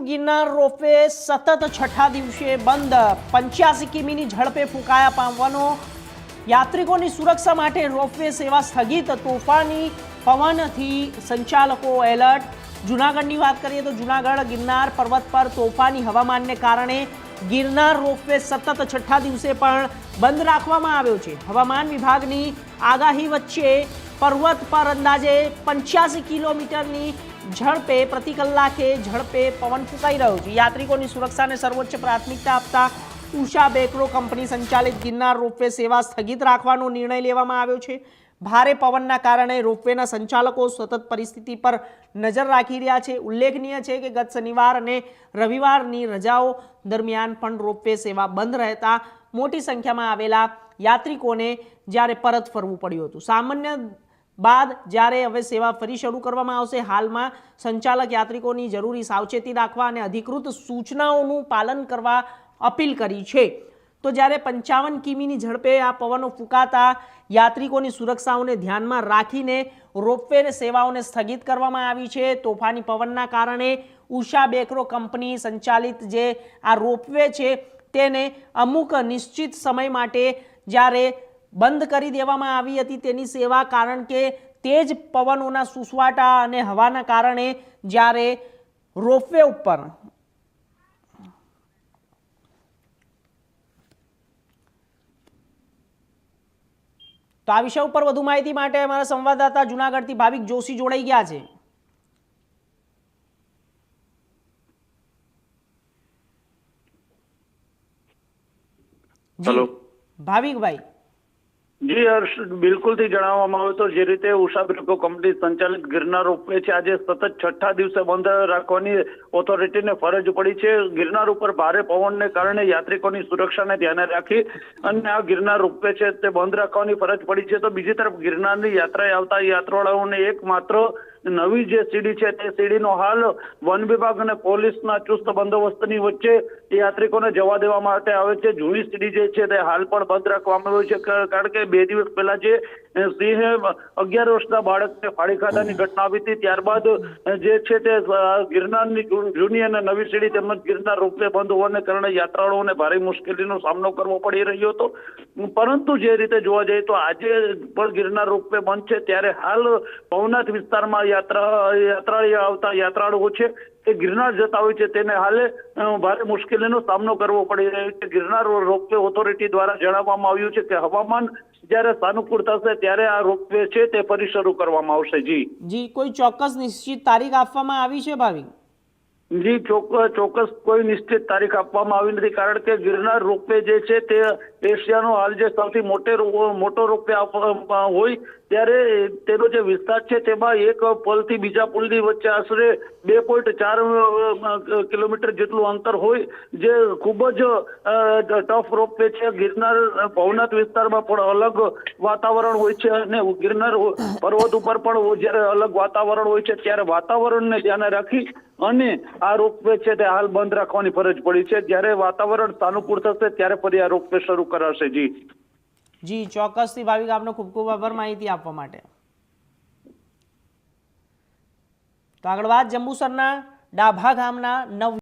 Girnar ropeway સતત છઠ્ઠા દિવસે બંધ 85 કિમીની ઝડપે ફૂંકાયા પામવાનો યાત્રિકોની સુરક્ષા માટે રોપવે સેવા સ્થગિત તોફાની પવનથી સંચાલકો એલર્ટ જૂનાગઢની વાત કરીએ તો જૂનાગઢ ગિરનાર પર્વત પર તોફાની હવામાનને કારણે ગિરનાર રોપવે સતત છઠ્ઠા દિવસે પણ બંધ રાખવામાં આવ્યો છે હવામાન વિભાગની આગાહી વચ્ચે પર્વત પર અંદાજે 85 કિલોમીટરની ઝડપે પ્રતિ કલાકે ઝડપે પવન ફૂંકાઈ રહ્યો છે યાત્રિકોની સુરક્ષાને સર્વોચ્ચ પ્રાથમિકતા આપતા ઉષા બેકરો કંપની સંચાલિત ગિરનાર રોપવે સેવા સ્થગિત રાખવાનો નિર્ણય લેવામાં આવ્યો છે ભારે પવનના કારણે રોપવેના સંચાલકો સતત પરિસ્થિતિ પર નજર રાખી રહ્યા છે ઉલ્લેખનીય છે કે ગત શનિવાર અને રવિવારની રજાઓ દરમિયાન પણ રોપવે સેવા બંધ રહેતા મોટી સંખ્યામાં આવેલા યાત્રિકોને જ્યારે પરત ફરવું પડ્યું હતું સામાન્ય બાદ જ્યારે હવે સેવા ફરી શરૂ કરવામાં આવશે હાલમાં સંચાલક યાત્રિકોની જરૂરી સાવચેતી રાખવા અને અધિકૃત સૂચનાઓનું પાલન કરવા અપીલ કરી છે તો જ્યારે 55 કિમીની ઝડપે આ પવનો ફૂંકાતા યાત્રિકોની સુરક્ષાઓને ધ્યાનમાં રાખીને રોપવે સેવાઓને સ્થગિત કરવામાં આવી છે તોફાની પવનના કારણે ઉષા બેકરો કંપની સંચાલિત જે આ રોપવે છે તેને અમુક નિશ્ચિત સમય માટે જ્યારે બંધ કરી દેવામાં આવી હતી તેની સેવા કારણ કે તેજ પવનોના સુસવાટા અને હવાના કારણે જ્યારે રોપવે ઉપર તો આ વિષય ઉપર વધુ માહિતી માટે અમારા સંવાદદાતા જૂનાગઢથી ભાવિક જોશી જોડાઈ ગયા છે હેલો ભાવિકભાઈ જી હર્ષ બિલકુલથી જણાવવામાં આવે તો જે રીતે ઉષા બેકરો કંપની સંચાલિત ગિરનાર રોપવે છે આજે સતત છઠ્ઠા દિવસે બંધ રાખવાની ઓથોરિટીને ફરજ પડી છે ગિરનાર ઉપર ભારે પવનને કારણે યાત્રિકોની સુરક્ષાને ધ્યાને રાખી અને આ ગિરનાર રોપવે છે તે બંધ રાખવાની ફરજ પડી છે તો બીજી તરફ ગિરનારની યાત્રાએ આવતા યાત્રાળુઓને એકમાત્ર નવી જે સીડી છે તે સીડીનો હાલ વન વિભાગ અને પોલીસના ચુસ્ત બંદોબસ્તની વચ્ચે યાત્રિકોને જવા દેવા માટે આવે છે જૂની સીડી જે છે તે હાલ પણ બંધ રાખવામાં આવી છે કારણ કે 2 દિવસ પહેલા જે સિંહે 11 વર્ષના બાળકને ફાડી ખાધાની ઘટના આવી હતી ત્યારબાદ જે છે તે ગિરનારની જૂની અને નવી સીડી તેમજ ગિરનાર રોપવે બંધ હોવાને કારણે યાત્રાળુઓને ભારે મુશ્કેલીનો સામનો કરવો પડી રહ્યો હતો પરંતુ જે રીતે જોવા જઈએ તો આજે પણ ગિરનાર રોપવે બંધ છે ત્યારે હાલ ભવનાથ વિસ્તારમાં યાત્રાળુઓ આવતા યાત્રાળુઓ છે તે ગિરનાર જતા હોય છે તેને હાલે ભારે મુશ્કેલીનો સામનો કરવો પડી રહ્યો છે ગિરનાર રોપવે ઓથોરિટી દ્વારા જણાવવામાં આવ્યું છે કે હવામાન જ્યારે સાનુકૂળ થશે ત્યારે આ રોપવે છે તે ફરી શરૂ કરવામાં આવશે જી કોઈ ચોક્કસ નિશ્ચિત તારીખ આપવામાં આવી છે ભાવિક જી ચોક્કસ કોઈ નિશ્ચિત તારીખ આપવામાં આવી નથી કારણ કે ગિરનાર રોપવે જે છે તે એશિયાનો હાલ જે સૌથી મોટો રોપવે હોય ત્યારે તેનો જે વિસ્તાર છે તેમાં એક પુલથી બીજા પુલની વચ્ચે આશરે 2.4 કિલોમીટર જેટલું અંતર હોય જે ખૂબ જ ટફ રોપવે છે ગિરનાર ભવનાથ વિસ્તારમાં પણ અલગ વાતાવરણ હોય છે અને ગિરનાર પર્વત ઉપર પણ જ્યારે અલગ વાતાવરણ હોય છે ત્યારે વાતાવરણને ધ્યાને રાખી અને આ રોપવે છે તે હાલ બંધ રાખવાની ફરજ પડી છે જ્યારે વાતાવરણ સાનુકૂળ થશે ત્યારે ફરી આ રોપવે શરૂ કરાશે જી ચોક્કસથી ભાવિક આપનો ખૂબ ખૂબ આભાર માહિતી આપવા માટે તો આગળ વાત જંબુસરના ડાભા ગામના નવ